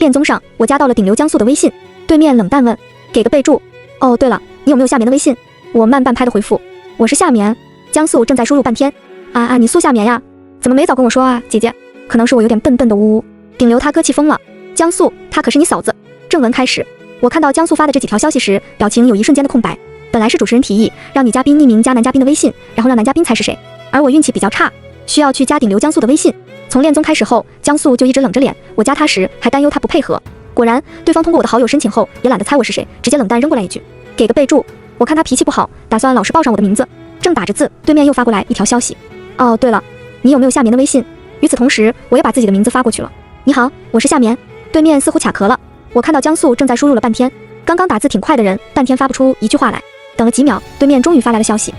恋综上，我加到了顶流江素的微信。对面冷淡问，给个备注。哦，对了，你有没有夏眠的微信？我慢半拍的回复，我是夏眠。江素正在输入半天。你素夏眠呀？怎么没早跟我说啊，姐姐？可能是我有点笨的呜呜。顶流他哥气疯了。江素，她可是你嫂子。正文开始，我看到江素发的这几条消息时，表情有一瞬间的空白。本来是主持人提议让女嘉宾匿名加男嘉宾的微信，然后让男嘉宾猜是谁，而我运气比较差，需要去加顶流江素的微信。从恋综开始后，江素就一直冷着脸，我加他时还担忧他不配合。果然，对方通过我的好友申请后，也懒得猜我是谁，直接冷淡扔过来一句，给个备注。我看他脾气不好，打算老实报上我的名字。正打着字，对面又发过来一条消息。哦，对了，你有没有夏眠的微信？与此同时，我也把自己的名字发过去了。你好，我是夏眠。对面似乎卡壳了，我看到江素正在输入了半天，刚刚打字挺快的人，半天发不出一句话来。等了几秒，对面终于发来了消息。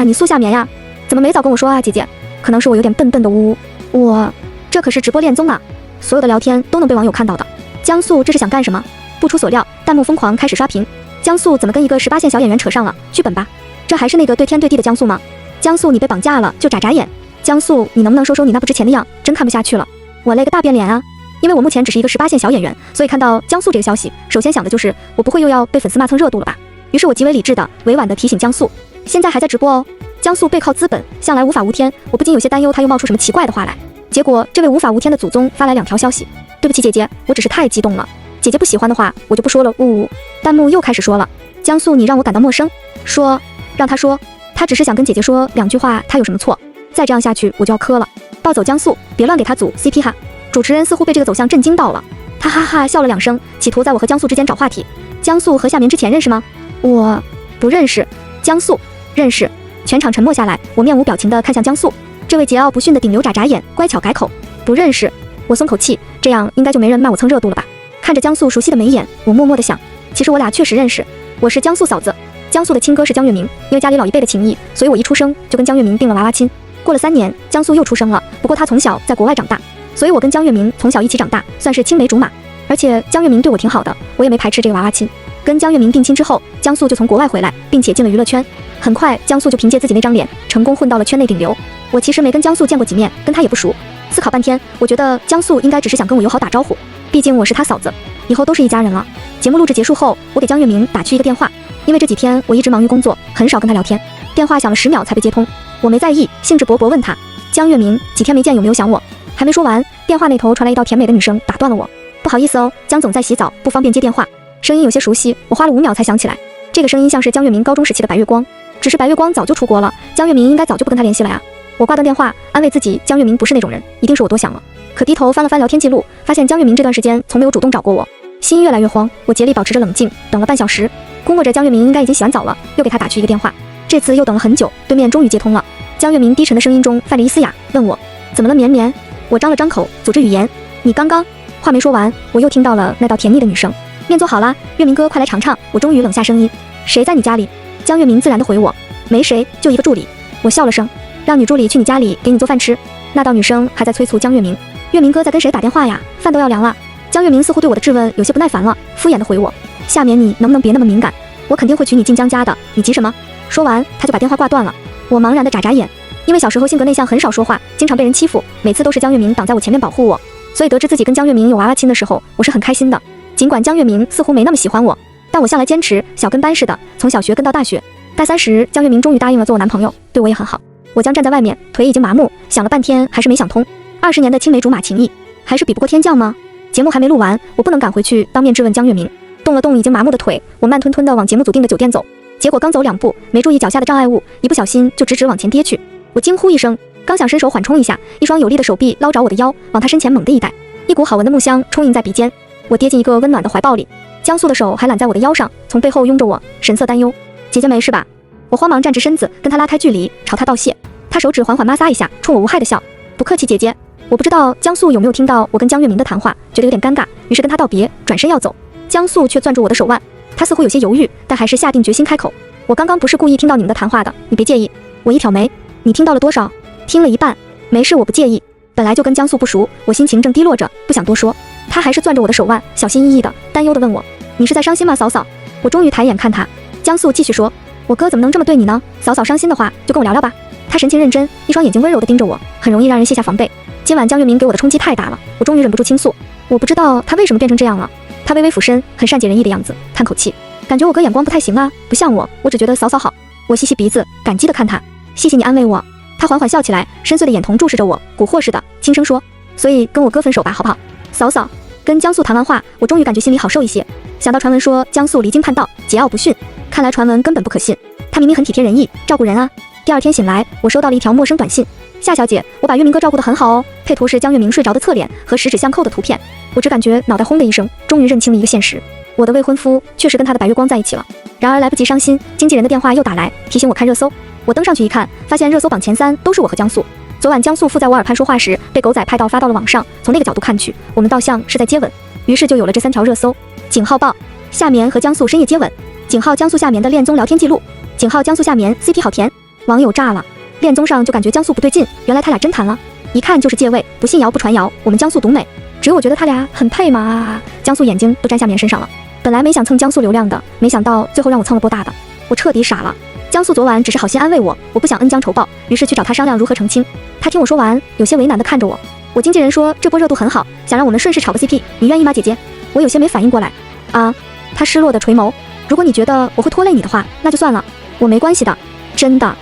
你素夏眠呀？怎么没早跟我说啊，姐姐？可能是我有点笨的呜呜。这可是直播恋综啊，所有的聊天都能被网友看到的。江素这是想干什么？不出所料，弹幕疯狂开始刷屏。江素怎么跟一个18线小演员扯上了？剧本吧？这还是那个对天对地的江素吗？江素你被绑架了就眨眨眼。江素你能不能收收你那不值钱的样？真看不下去了。我勒个大变脸啊！因为我目前只是一个18线小演员，所以看到江素这个消息，首先想的就是我不会又要被粉丝骂蹭热度了吧？于是我极为理智的、委婉的提醒江素，现在还在直播哦。江素背靠资本，向来无法无天，我不禁有些担忧他又冒出什么奇怪的话来。结果这位无法无天的祖宗发来2条消息，对不起姐姐，我只是太激动了，姐姐不喜欢的话我就不说了，呜呜。弹幕又开始说了，江素你让我感到陌生，说让他说，他只是想跟姐姐说2句话，他有什么错？再这样下去我就要磕了，抱走江素，别乱给他组 CP 哈。主持人似乎被这个走向震惊到了，他哈哈笑了2声，企图在我和江素之间找话题。江素和夏眠之前认识吗？我不认识。江素认识。全场沉默下来，我面无表情地看向江素，这位桀骜不驯的顶流眨眨眼，乖巧改口，不认识。我松口气，这样应该就没人骂我蹭热度了吧？看着江素熟悉的眉眼，我默默地想，其实我俩确实认识，我是江素嫂子。江素的亲哥是江月明，因为家里老一辈的情谊，所以我一出生就跟江月明定了娃娃亲。过了3年，江素又出生了，不过他从小在国外长大，所以我跟江月明从小一起长大，算是青梅竹马。而且江月明对我挺好的，我也没排斥这个娃娃亲。跟江月明定亲之后，江素就从国外回来，并且进了娱乐圈。很快，江素就凭借自己那张脸，成功混到了圈内顶流。我其实没跟江素见过几面，跟他也不熟。思考半天，我觉得江素应该只是想跟我友好打招呼，毕竟我是他嫂子，以后都是一家人了。节目录制结束后，我给江月明打去一个电话，因为这几天我一直忙于工作，很少跟他聊天。电话响了10秒才被接通，我没在意，兴致勃勃问他，江月明，几天没见有没有想我？还没说完，电话那头传来一道甜美的女声打断了我，不好意思哦，江总在洗澡，不方便接电话。声音有些熟悉，我花了5秒才想起来，这个声音像是江月明高中时期的白月光，只是白月光早就出国了，江月明应该早就不跟他联系了呀。我挂断电话，安慰自己，江月明不是那种人，一定是我多想了。可低头翻了翻聊天记录，发现江月明这段时间从没有主动找过我，心越来越慌。我竭力保持着冷静，等了半小时，估摸着江月明应该已经洗完澡了，又给他打去一个电话。这次又等了很久，对面终于接通了。江月明低沉的声音中泛着一丝哑，问我怎么了绵绵。我张了张口，组织语言，你刚刚。话没说完，我又听到了那道甜腻的女声，面做好啦，月明哥快来尝尝。我终于冷下声音，谁在你家里？江月明自然地回我，没谁，就一个助理。我笑了声，让女助理去你家里给你做饭吃。那道女声还在催促江月明，月明哥在跟谁打电话呀？饭都要凉了。江月明似乎对我的质问有些不耐烦了，敷衍地回我，夏眠你能不能别那么敏感？我肯定会娶你进江家的，你急什么？说完他就把电话挂断了。我茫然地眨眨眼，因为小时候性格内向，很少说话，经常被人欺负，每次都是江月明挡在我前面保护我，所以得知自己跟江月明有娃娃亲的时候，我是很开心的。尽管江月明似乎没那么喜欢我，但我向来坚持，小跟班似的，从小学跟到大学。大3时，江月明终于答应了做我男朋友，对我也很好。我将站在外面，腿已经麻木，想了半天还是没想通。20年的青梅竹马情谊，还是比不过天降吗？节目还没录完，我不能赶回去当面质问江月明。动了动已经麻木的腿，我慢吞吞地往节目组订的酒店走。结果刚走2步，没注意脚下的障碍物，一不小心就直直往前跌去。我惊呼一声，刚想伸手缓冲一下，一双有力的手臂捞着我的腰，往他身前猛地一带，一股好闻的木香充盈在鼻尖。我跌进一个温暖的怀抱里，江素的手还揽在我的腰上，从背后拥着我，神色担忧。姐姐没事吧？我慌忙站直身子，跟他拉开距离，朝他道谢。他手指缓缓摩挲一下，冲我无害的笑，不客气姐姐。我不知道江素有没有听到我跟江月明的谈话，觉得有点尴尬，于是跟他道别，转身要走。江素却攥住我的手腕，他似乎有些犹豫，但还是下定决心开口。我刚刚不是故意听到你们的谈话的，你别介意。我一挑眉，你听到了多少？听了一半。没事，我不介意。本来就跟江素不熟，我心情正低落着，不想多说。他还是攥着我的手腕，小心翼翼的，担忧的问我，你是在伤心吗，嫂嫂？我终于抬眼看他。江素继续说，我哥怎么能这么对你呢？嫂嫂伤心的话，就跟我聊聊吧。他神情认真，一双眼睛温柔的盯着我，很容易让人卸下防备。今晚江月明给我的冲击太大了，我终于忍不住倾诉。我不知道他为什么变成这样了。他微微俯身，很善解人意的样子，叹口气，感觉我哥眼光不太行啊，不像我，我只觉得嫂嫂好。我吸吸鼻子，感激的看他，谢谢你安慰我。他缓缓笑起来，深邃的眼瞳注视着我，蛊惑似的，轻声说，所以跟我哥分手吧，好不好？嫂嫂。跟江素谈完话，我终于感觉心里好受一些。想到传闻说江素离经叛道，桀骜不驯，看来传闻根本不可信。他明明很体贴人意，照顾人啊。第二天醒来，我收到了一条陌生短信，夏小姐，我把月明哥照顾得很好哦。配图是江月明睡着的侧脸和十指相扣的图片。我只感觉脑袋轰的一声，终于认清了一个现实，我的未婚夫确实跟他的白月光在一起了。然而来不及伤心，经纪人的电话又打来，提醒我看热搜。我登上去一看，发现热搜榜前3都是我和江素。昨晚江素附在我耳畔说话时，被狗仔拍到发到了网上，从那个角度看去，我们倒像是在接吻，于是就有了这3条热搜。井号报，夏眠和江素深夜接吻；井号江素夏眠的恋综聊天记录；井号江素夏眠 CP 好甜。网友炸了，恋综上就感觉江素不对劲，原来他俩真谈了，一看就是借位，不信谣不传谣，我们江素独美。只有我觉得他俩很配嘛，江素眼睛都沾夏眠身上了。本来没想蹭江素流量的，没想到最后让我蹭了波大的，我彻底傻了。江素昨晚只是好心安慰我，我不想恩将仇报，于是去找他商量如何澄清。他听我说完，有些为难地看着我。我经纪人说这波热度很好，想让我们顺势炒个 CP， 你愿意吗，姐姐？我有些没反应过来。啊，他失落地垂眸。如果你觉得我会拖累你的话，那就算了，我没关系的，真的。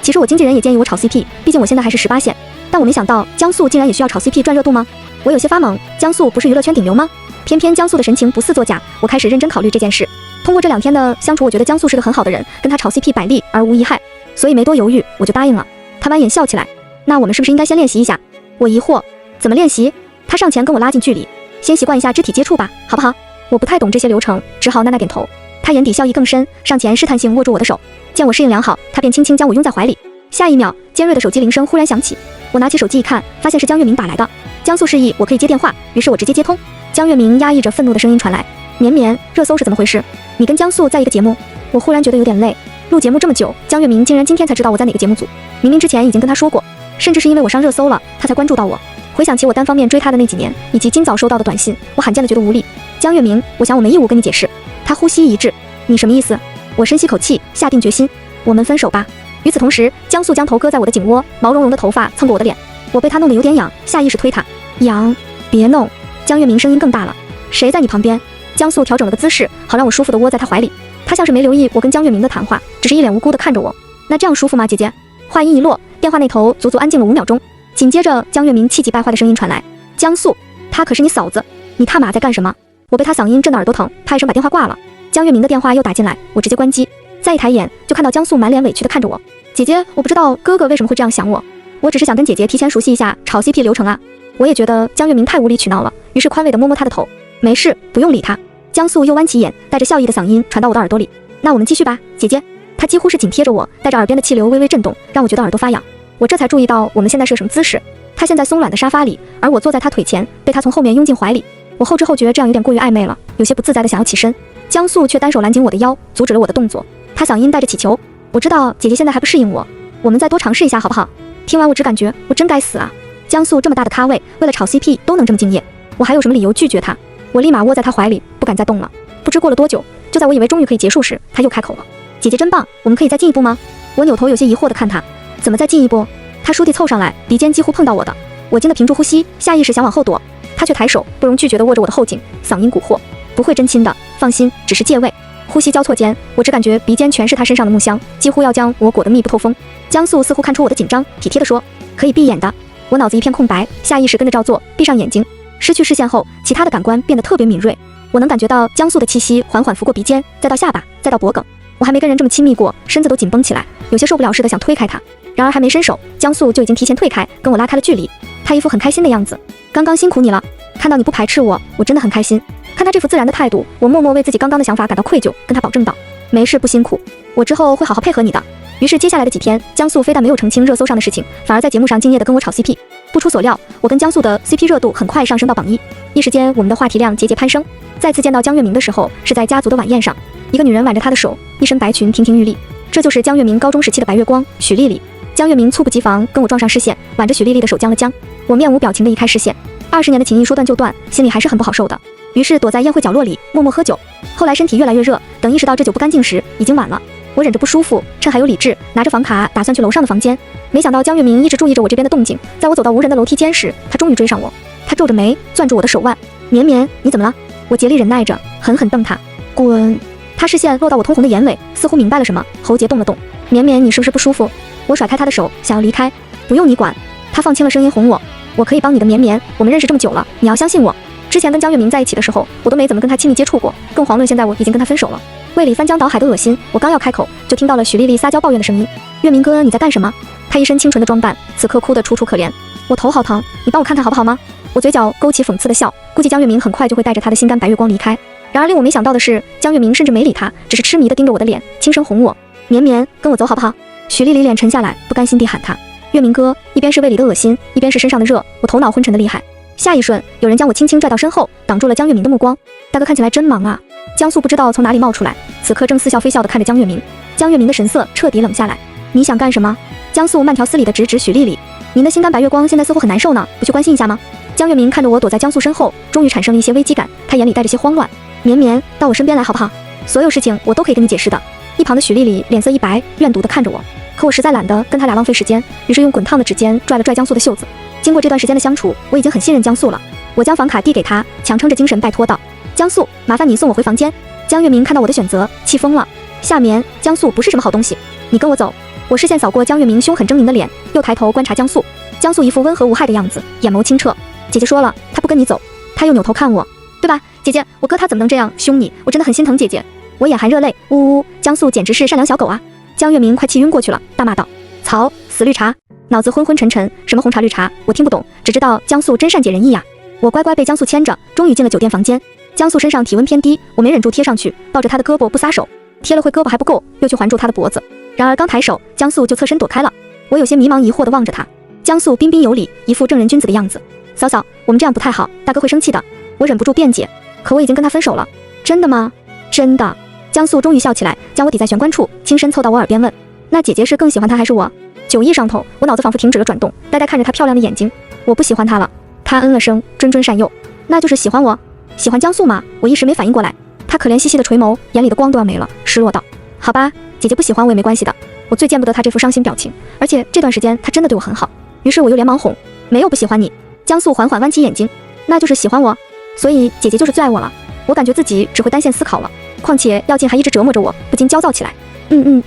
其实我经纪人也建议我炒 CP， 毕竟我现在还是18线，但我没想到江素竟然也需要炒 CP 赚热度吗？我有些发懵，江素不是娱乐圈顶流吗？偏偏江素的神情不似作假，我开始认真考虑这件事。通过这2天的相处，我觉得江素是个很好的人，跟他炒 CP 百利而无一害，所以没多犹豫，我就答应了。他弯眼笑起来，那我们是不是应该先练习一下？我疑惑，怎么练习？他上前跟我拉近距离，先习惯一下肢体接触吧，好不好？我不太懂这些流程，只好那点头。他眼底笑意更深，上前试探性握住我的手，见我适应良好，他便轻轻将我拥在怀里。下一秒，尖锐的手机铃声忽然响起，我拿起手机一看，发现是江月明打来的。江素示意我可以接电话，于是我直接接通。江月明压抑着愤怒的声音传来，绵绵，热搜是怎么回事？你跟江素在一个节目？我忽然觉得有点累，录节目这么久，江月明竟然今天才知道我在哪个节目组，明明之前已经跟他说过，甚至是因为我上热搜了，他才关注到我。回想起我单方面追他的那几年，以及今早收到的短信，我罕见的觉得无力。江月明，我想我没义务跟你解释。他呼吸一滞，你什么意思？我深吸口气，下定决心，我们分手吧。与此同时，江素将头搁在我的颈窝，毛茸茸的头发蹭过我的脸，我被他弄得有点痒，下意识推他，痒，别弄。江月明声音更大了，谁在你旁边？江素调整了个姿势，好让我舒服的窝在他怀里。他像是没留意我跟江月明的谈话，只是一脸无辜的看着我。那这样舒服吗，姐姐？话音一落，电话那头足足安静了5秒钟，紧接着江月明气急败坏的声音传来，江素，她可是你嫂子，你他妈在干什么？我被他嗓音震得耳朵疼，啪一声把电话挂了。江月明的电话又打进来，我直接关机。再一抬眼，就看到江素满脸委屈的看着我。姐姐，我不知道哥哥为什么会这样想我，我只是想跟姐姐提前熟悉一下炒 CP 流程啊。我也觉得江月明太无理取闹了，于是宽慰的摸摸他的头，没事，不用理他。江素又弯起眼，带着笑意的嗓音传到我的耳朵里，那我们继续吧，姐姐。他几乎是紧贴着我，带着耳边的气流微微震动，让我觉得耳朵发痒。我这才注意到我们现在是个什么姿势。他现在松软的沙发里，而我坐在他腿前，被他从后面拥进怀里。我后知后觉，这样有点过于暧昧了，有些不自在的想要起身。江素却单手拦紧我的腰，阻止了我的动作。他嗓音带着乞求，我知道姐姐现在还不适应我，我们再多尝试一下好不好？听完我只感觉我真该死啊！江素这么大的咖位，为了炒 CP 都能这么敬业，我还有什么理由拒绝他？我立马窝在他怀里，不敢再动了。不知过了多久，就在我以为终于可以结束时，他又开口了，姐姐真棒，我们可以再进一步吗？我扭头有些疑惑地看他，怎么再进一步？他倏地凑上来，鼻尖几乎碰到我的，我惊得屏住呼吸，下意识想往后躲，他却抬手不容拒绝地握着我的后颈，嗓音蛊惑，不会真亲的，放心，只是借位。呼吸交错间，我只感觉鼻尖全是他身上的木香，几乎要将我裹得密不透风。江素似乎看出我的紧张，体贴地说，可以闭眼的。我脑子一片空白，下意识跟着照做，闭上眼睛。失去视线后，其他的感官变得特别敏锐，我能感觉到江素的气息缓缓拂过鼻尖，再到下巴，再到脖颈。我还没跟人这么亲密过，身子都紧绷起来，有些受不了似的想推开他，然而还没伸手，江素就已经提前退开，跟我拉开了距离。他一副很开心的样子，刚刚辛苦你了，看到你不排斥我，我真的很开心。看他这副自然的态度，我默默为自己刚刚的想法感到愧疚，跟他保证道，没事，不辛苦，我之后会好好配合你的。于是接下来的几天，江素非但没有澄清热搜上的事情，反而在节目上敬业的跟我炒 CP。不出所料，我跟江素的 CP 热度很快上升到榜1，一时间我们的话题量节节攀升。再次见到江月明的时候，是在家族的晚宴上，一个女人挽着他的手，一身白裙亭亭玉立，这就是江月明高中时期的白月光许丽丽。江月明猝不及防跟我撞上视线，挽着许丽丽的手僵了僵，我面无表情的移开视线。20年的情谊说断就断，心里还是很不好受的，于是躲在宴会角落里默默喝酒。后来身体越来越热，等意识到这酒不干净时，已经晚了。我忍着不舒服，趁还有理智，拿着房卡打算去楼上的房间。没想到江月明一直注意着我这边的动静，在我走到无人的楼梯间时，他终于追上我。他皱着眉，攥住我的手腕。绵绵，你怎么了？我竭力忍耐着，狠狠瞪他。滚！他视线落到我通红的眼尾，似乎明白了什么，喉结动了动。绵绵，你是不是不舒服？我甩开他的手，想要离开。不用你管。他放轻了声音哄我，我可以帮你的绵绵，我们认识这么久了，你要相信我。之前跟江月明在一起的时候，我都没怎么跟他亲密接触过，更遑论现在我已经跟他分手了。胃里翻江倒海的恶心，我刚要开口，就听到了许丽丽撒娇抱怨的声音。月明哥，你在干什么？他一身清纯的装扮，此刻哭得楚楚可怜。我头好疼，你帮我看看好不好吗？我嘴角勾起讽刺的笑，估计江月明很快就会带着他的心肝白月光离开。然而令我没想到的是，江月明甚至没理他，只是痴迷地盯着我的脸，轻声哄我：绵绵，跟我走好不好？许丽丽脸沉下来，不甘心地喊他：月明哥！一边是胃里的恶心，一边是身上的热，我头脑昏沉的厉害。下一瞬，有人将我轻轻拽到身后，挡住了江月明的目光。大哥看起来真忙啊！江素不知道从哪里冒出来，此刻正似笑非笑地看着江月明。江月明的神色彻底冷下来。你想干什么？江素慢条斯理地直指许丽丽。您的心肝白月光现在似乎很难受呢，不去关心一下吗？江月明看着我躲在江素身后，终于产生了一些危机感，他眼里带着些慌乱。绵绵，到我身边来好不好？所有事情我都可以跟你解释的。一旁的许丽丽脸色一白，怨毒地看着我。可我实在懒得跟他俩浪费时间，于是用滚烫的指尖拽了拽江素的袖子。经过这段时间的相处，我已经很信任江素了。我将房卡递给他，强撑着精神拜托道：江素，麻烦你送我回房间。江月明看到我的选择，气疯了。夏眠，江素不是什么好东西，你跟我走。我视线扫过江月明凶狠狰狞的脸，又抬头观察江素。江素一副温和无害的样子，眼眸清澈。姐姐说了，她不跟你走。她又扭头看我，对吧，姐姐，我哥他怎么能这样凶你？我真的很心疼姐姐。我眼含热泪，呜呜呜，江素简直是善良小狗啊！江月明快气晕过去了，大骂道：曹，死绿茶！脑子昏昏沉沉，什么红茶绿茶，我听不懂，只知道江素真善解人意呀。我乖乖被江素牵着，终于进了酒店房间。江素身上体温偏低，我没忍住贴上去，抱着他的胳膊不撒手，贴了会胳膊还不够，又去环住他的脖子。然而刚抬手，江素就侧身躲开了。我有些迷茫疑惑地望着他。江素彬彬有礼，一副正人君子的样子。嫂嫂，我们这样不太好，大哥会生气的。我忍不住辩解，可我已经跟他分手了。真的吗？真的。江素终于笑起来，将我抵在玄关处，轻声凑到我耳边问：那姐姐是更喜欢他还是我？酒意上头，我脑子仿佛停止了转动，呆呆看着他漂亮的眼睛。我不喜欢他了。他嗯了声，谆谆善诱。那就是喜欢我？喜欢江素吗？我一时没反应过来。他可怜兮兮的垂眸，眼里的光都要没了，失落道：好吧，姐姐不喜欢我也没关系的。我最见不得他这副伤心表情，而且这段时间他真的对我很好。于是我又连忙哄：没有不喜欢你。江素缓缓弯起眼睛：那就是喜欢我。所以姐姐就是最爱我了。我感觉自己只会单线思考了，况且药劲还一直折磨着我，不禁焦躁起来。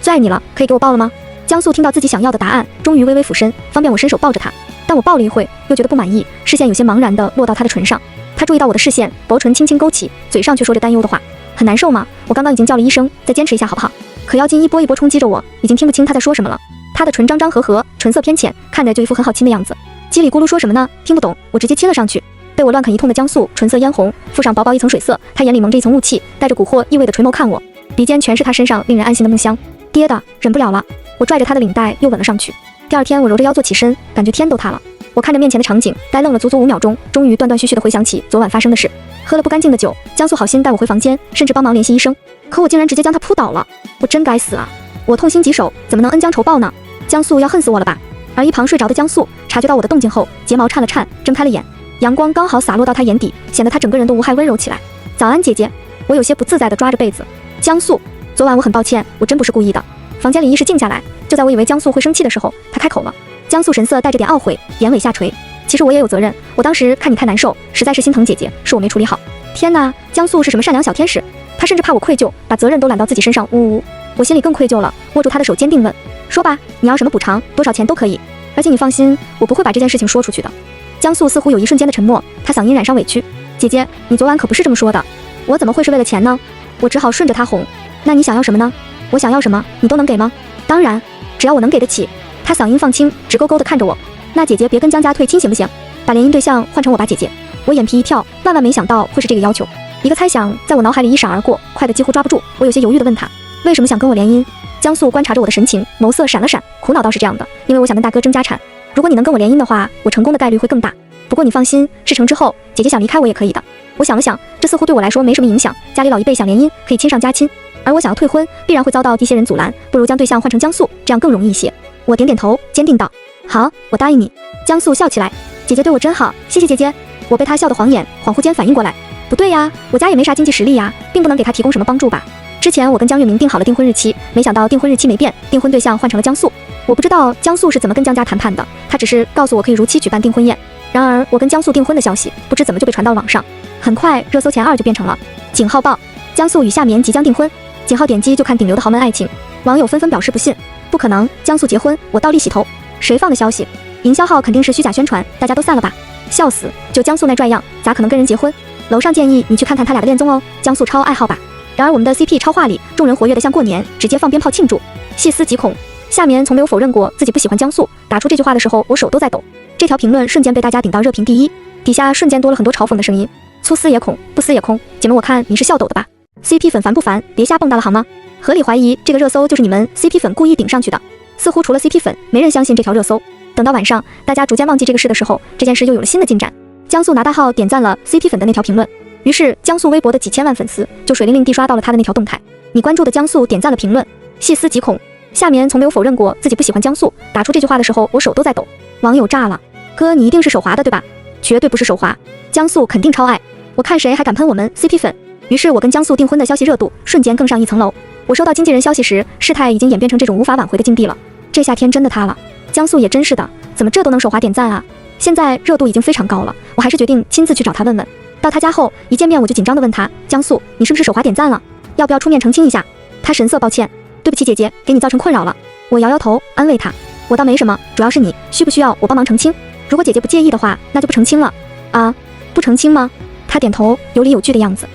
最爱你了，可以给我抱了吗？江素听到自己想要的答案，终于微微俯身，方便我伸手抱着他。但我抱了一会，又觉得不满意，视线有些茫然地落到他的唇上。他注意到我的视线，薄唇轻轻勾起，嘴上却说着担忧的话：很难受吗？我刚刚已经叫了医生，再坚持一下好不好？可药劲一波一波冲击着我，已经听不清他在说什么了。他的唇张张合合，唇色偏浅，看着就一副很好亲的样子。叽里咕噜说什么呢？听不懂，我直接亲了上去。被我乱啃一通的江素唇色嫣红，附上薄薄一层水色，他眼里蒙着一层雾气，带着蛊惑意味的垂眸看我，鼻尖全是他身上令人安心的木香。爹的，忍不了了，我拽着他的领带又吻了上去。第二天我揉着腰坐起身，感觉天都塌了。我看着面前的场景，呆愣了足足5秒钟，终于断断续续地回想起昨晚发生的事。喝了不干净的酒，江素好心带我回房间，甚至帮忙联系医生，可我竟然直接将他扑倒了。我真该死啊！我痛心疾首，怎么能恩将仇报呢？江素要恨死我了吧？而一旁睡着的江素察觉到我的动静后，睫毛颤了颤，睁开了眼。阳光刚好洒落到他眼底，显得他整个人都无害温柔起来。早安，姐姐。我有些不自在地抓着被子。江素，昨晚我很抱歉，我真不是故意的。房间里一时静下来，就在我以为江素会生气的时候，他开口了。江素神色带着点懊悔，眼尾下垂。其实我也有责任，我当时看你太难受，实在是心疼姐姐，是我没处理好。天哪，江素是什么善良小天使？他甚至怕我愧疚，把责任都揽到自己身上。呜呜，我心里更愧疚了，握住他的手坚定问：说吧，你要什么补偿，多少钱都可以。而且你放心，我不会把这件事情说出去的。江素似乎有一瞬间的沉默，他嗓音染上委屈：姐姐，你昨晚可不是这么说的。我怎么会是为了钱呢？我只好顺着他哄。那你想要什么呢？我想要什么，你都能给吗？当然，只要我能给得起。他嗓音放轻，直勾勾地看着我。那姐姐别跟江家退亲行不行？把联姻对象换成我吧，姐姐。我眼皮一跳，万万没想到会是这个要求。一个猜想在我脑海里一闪而过，快得几乎抓不住。我有些犹豫地问他，为什么想跟我联姻？江素观察着我的神情，眸色闪了闪，苦恼倒是这样的，因为我想跟大哥争家产。如果你能跟我联姻的话，我成功的概率会更大。不过你放心，事成之后，姐姐想离开我也可以的。我想了想，这似乎对我来说没什么影响。家里老一辈想联姻，可以亲上加亲，而我想要退婚，必然会遭到一些人阻拦，不如将对象换成江素，这样更容易一些。我点点头，坚定道：好，我答应你。江素笑起来：姐姐对我真好，谢谢姐姐。我被她笑得晃眼，恍惚间反应过来，不对呀，我家也没啥经济实力呀，并不能给她提供什么帮助吧。之前我跟江月明定好了订婚日期，没想到订婚日期没变，订婚对象换成了江素。我不知道江素是怎么跟江家谈判的，他只是告诉我可以如期举办订婚宴。然而我跟江素订婚的消息不知怎么就被传到了网上，很快热搜前2就变成了井号报江素与夏眠即将订婚，井号点击就看顶流的豪门爱情，网友纷纷表示不信，不可能，江素结婚我倒立洗头，谁放的消息？营销号肯定是虚假宣传，大家都散了吧，笑死，就江素那拽样咋可能跟人结婚？楼上建议你去看看他俩的恋综哦，江素超爱好吧。然而我们的 CP 超话里，众人活跃的像过年，直接放鞭炮庆祝，细思极恐。夏眠从没有否认过自己不喜欢江素，打出这句话的时候我手都在抖。这条评论瞬间被大家顶到热评第一，底下瞬间多了很多嘲讽的声音，粗思也恐，不思也空，姐们我看你是笑抖的吧。 CP 粉烦不烦？别瞎蹦跶了好吗？合理怀疑这个热搜就是你们 CP 粉故意顶上去的，似乎除了 CP 粉没人相信这条热搜。等到晚上大家逐渐忘记这个事的时候，这件事又有了新的进展，江素拿大号点赞了 CP 粉的那条评论，于是江素微博的几千万粉丝就水灵灵地刷到了他的那条动态，你关注的江素点赞了评论，细思极恐。夏眠从没有否认过自己不喜欢江素，打出这句话的时候我手都在抖，网友炸了，哥你一定是手滑的对吧？绝对不是手滑，江素肯定超爱，我看谁还敢喷我们 CP 粉。于是我跟江素订婚的消息热度瞬间更上一层楼，我收到经纪人消息时，事态已经演变成这种无法挽回的境地了，这下天真的塌了，江素也真是的，怎么这都能手滑点赞啊？现在热度已经非常高了，我还是决定亲自去找他问问。到他家后一见面我就紧张地问他，江素你是不是手滑点赞了？要不要出面澄清一下？他神色抱歉，对不起姐姐，给你造成困扰了。我摇摇头安慰他，我倒没什么，主要是你需不需要我帮忙澄清？如果姐姐不介意的话，那就不澄清了。啊，不澄清吗？他点头有理有据的样子。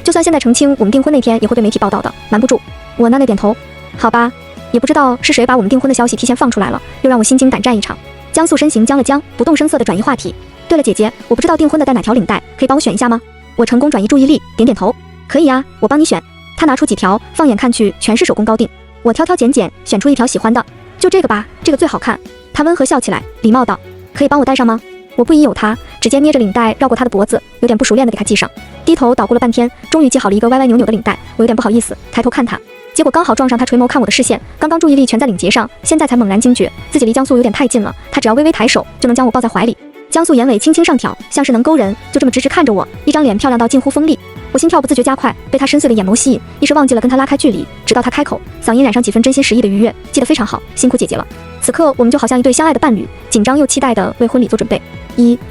就算现在澄清，我们订婚那天也会被媒体报道的，瞒不住。我那点头，好吧。也不知道是谁把我们订婚的消息提前放出来了，又让我心惊胆战一场。江素身形僵了僵，不动声色地转移话题。对了姐姐，我不知道订婚的戴哪条领带，可以帮我选一下吗？我成功转移注意力，点点头，可以啊，我帮你选。他拿出几条，放眼看去全是手工高定，我挑挑拣拣选出一条喜欢的，就这个吧，这个最好看。他温和笑起来，礼貌道，可以帮我戴上吗？我不疑有他，直接捏着领带绕过他的脖子，有点不熟练的给他系上，低头捣鼓了半天，终于系好了一个歪歪扭扭的领带。我有点不好意思，抬头看他，结果刚好撞上他垂眸看我的视线，刚刚注意力全在领结上，现在才猛然惊觉自己离江素有点太近了，他只要微微抬手就能将我抱在怀里。江素眼尾轻轻上挑，像是能勾人，就这么直直看着我，一张脸漂亮到近乎锋利。我心跳不自觉加快，被他深邃的眼眸吸引，一时忘记了跟他拉开距离，直到他开口，嗓音染上几分真心实意的愉悦，记得非常好，辛苦姐姐了。此刻我们就好像一对相爱的伴侣，紧张又期待的为婚礼做准备。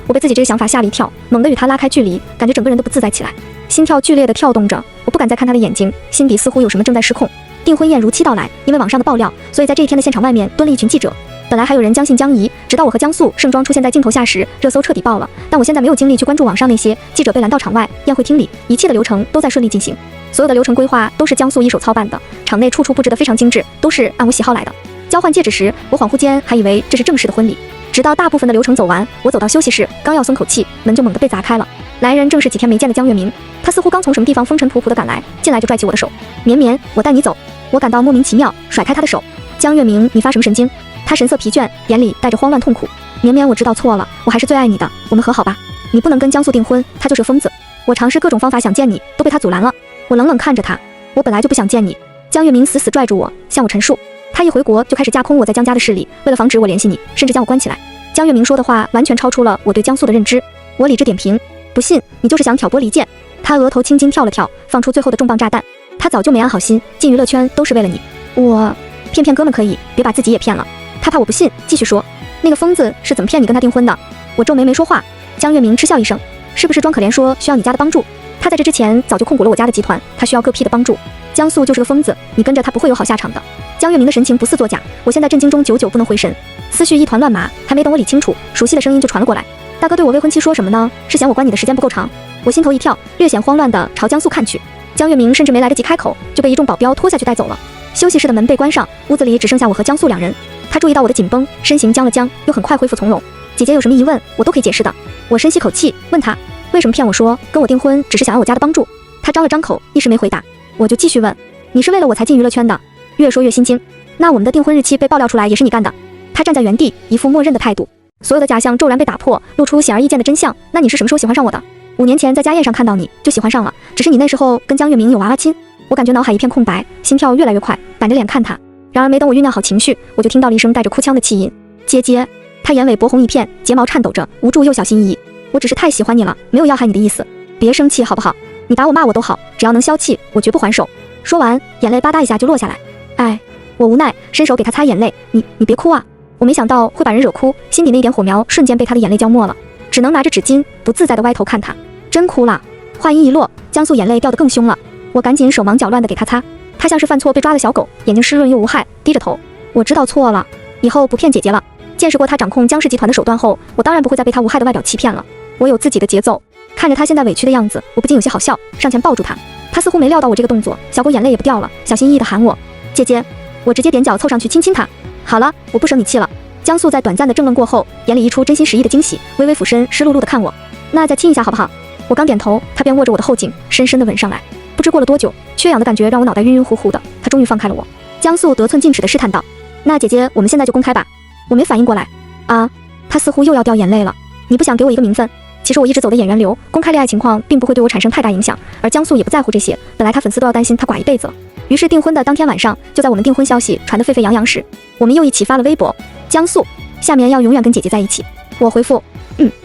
我被自己这个想法吓了一跳，猛地与他拉开距离，感觉整个人都不自在起来，心跳剧烈的跳动着，我不敢再看他的眼睛，心底似乎有什么正在失控。订婚宴如期到来，因为网上的爆料，所以在这一天的现场外面蹲了一群记者。本来还有人将信将疑，直到我和江素盛装出现在镜头下时，热搜彻底爆了。但我现在没有精力去关注网上那些记者被拦到场外，宴会厅里一切的流程都在顺利进行，所有的流程规划都是江素一手操办的，场内处处布置得非常精致，都是按我喜好来的。交换戒指时，我恍惚间还以为这是正式的婚礼，直到大部分的流程走完，我走到休息室，刚要松口气，门就猛地被砸开了。来人正是几天没见的江月明，他似乎刚从什么地方风尘仆仆地赶来，进来就拽起我的手，绵绵，我带你走。我感到莫名其妙，甩开他的手。江月明，你发什么神经？他神色疲倦，眼里带着慌乱痛苦。绵绵，我知道错了，我还是最爱你的，我们和好吧。你不能跟江素订婚，他就是个疯子。我尝试各种方法想见你，都被他阻拦了。我冷冷看着他，我本来就不想见你。江月明死死拽住我，向我陈述，他一回国就开始架空我在江家的势力，为了防止我联系你，甚至将我关起来。江月明说的话完全超出了我对江素的认知。我理智点评，不信你就是想挑拨离间。他额头青筋跳了跳，放出最后的重磅炸弹。他早就没安好心，进娱乐圈都是为了你。我骗哥们可以，别把自己也骗了。他怕我不信，继续说，那个疯子是怎么骗你跟他订婚的？我皱眉没说话。江月明嗤笑一声，是不是装可怜说需要你家的帮助？他在这之前早就控股了我家的集团，他需要各批的帮助。江素就是个疯子，你跟着他不会有好下场的。江月明的神情不似作假，我现在震惊中久久不能回神，思绪一团乱麻，还没等我理清楚，熟悉的声音就传了过来。大哥对我未婚妻说什么呢？是嫌我关你的时间不够长？我心头一跳，略显慌乱地朝江素看去。江月明甚至没来得及开口，就被一众保镖拖下去带走了。休息室的门被关上，屋子里只剩下我和江素两人。他注意到我的紧绷，身形僵了僵，又很快恢复从容。姐姐有什么疑问，我都可以解释的。我深吸口气，问他为什么骗我说跟我订婚只是想要我家的帮助。他张了张口，一时没回答。我就继续问，你是为了我才进娱乐圈的？越说越心惊。那我们的订婚日期被爆料出来也是你干的？他站在原地，一副默认的态度。所有的假象骤然被打破，露出显而易见的真相。那你是什么时候喜欢上我的？5年前在家宴上看到你就喜欢上了，只是你那时候跟江月明有娃娃亲。我感觉脑海一片空白，心跳越来越快，板着脸看他。然而没等我酝酿好情绪，我就听到了一声带着哭腔的气音，姐姐。他眼尾薄红一片，睫毛颤抖着，无助又小心翼翼。我只是太喜欢你了，没有要害你的意思，别生气好不好？你打我骂我都好，只要能消气，我绝不还手。说完，眼泪吧嗒一下就落下来。哎，我无奈，伸手给他擦眼泪。你别哭啊！我没想到会把人惹哭，心底那点火苗瞬间被他的眼泪浇没了。只能拿着纸巾不自在地歪头看他。真哭了。话音一落，江素眼泪掉得更凶了。我赶紧手忙脚乱地给他擦。他像是犯错被抓的小狗，眼睛湿润又无害，低着头。我知道错了，以后不骗姐姐了。见识过他掌控江氏集团的手段后，我当然不会再被他无害的外表欺骗了。我有自己的节奏。看着他现在委屈的样子，我不禁有些好笑，上前抱住他。他似乎没料到我这个动作，小狗眼泪也不掉了，小心翼翼地喊我姐姐。我直接踮脚凑上去亲亲他。好了，我不生你气了。江素在短暂的争论过后，眼里溢出真心实意的惊喜，微微俯身，湿漉漉地看我。那再亲一下好不好？我刚点头，他便握着我的后颈，深深地吻上来。不知过了多久，缺氧的感觉让我脑袋晕晕乎乎的，他终于放开了我。江素得寸进尺地试探道：那姐姐，我们现在就公开吧。我没反应过来。啊，他似乎又要掉眼泪了。你不想给我一个名分？其实我一直走的演员流，公开恋爱情况并不会对我产生太大影响，而江素也不在乎这些，本来他粉丝都要担心他寡一辈子了。于是订婚的当天晚上，就在我们订婚消息传得沸沸扬扬时，我们又一起发了微博：江素，下面要永远跟姐姐在一起。我回复：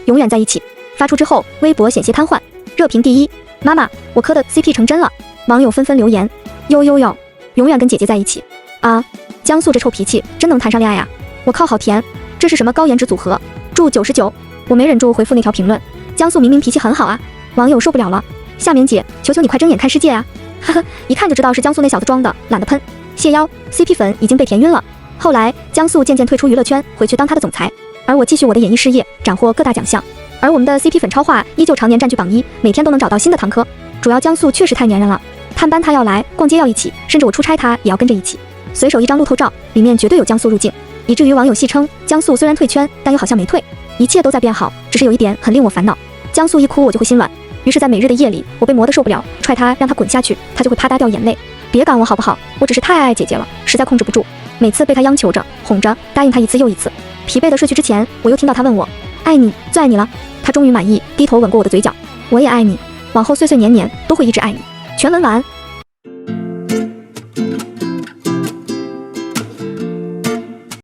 永远在一起。发出之后，微博险些瘫痪，热评第一，妈妈，我磕的 CP 成真了。网友纷纷留言：呦，永远跟姐姐在一起。啊，江素这臭脾气真能谈上恋爱啊！我靠，好甜，这是什么高颜值组合？祝99。我没忍住回复那条评论，江素明明脾气很好啊。网友受不了了，夏眠姐，求求你快睁眼看世界啊！呵呵，一看就知道是江素那小子装的，懒得喷。谢邀 CP 粉已经被甜晕了。后来江素渐渐退出娱乐圈，回去当他的总裁，而我继续我的演艺事业，斩获各大奖项。而我们的 CP 粉超话依旧常年占据榜1，每天都能找到新的堂科。主要江素确实太粘人了，探班他要来，逛街要一起，甚至我出差他也要跟着一起。随手一张路透照，里面绝对有江素入镜，以至于网友戏称江素虽然退圈，但又好像没退。一切都在变好，只是有一点很令我烦恼，江素一哭我就会心软。于是在每日的夜里，我被磨得受不了，踹他让他滚下去，他就会啪嗒掉眼泪。别赶我好不好，我只是太爱姐姐了，实在控制不住。每次被他央求着哄着，答应他一次又一次。疲惫的睡去之前，我又听到他问我爱你，最爱你了。他终于满意，低头吻过我的嘴角。我也爱你，往后岁岁年年都会一直爱你。全文完。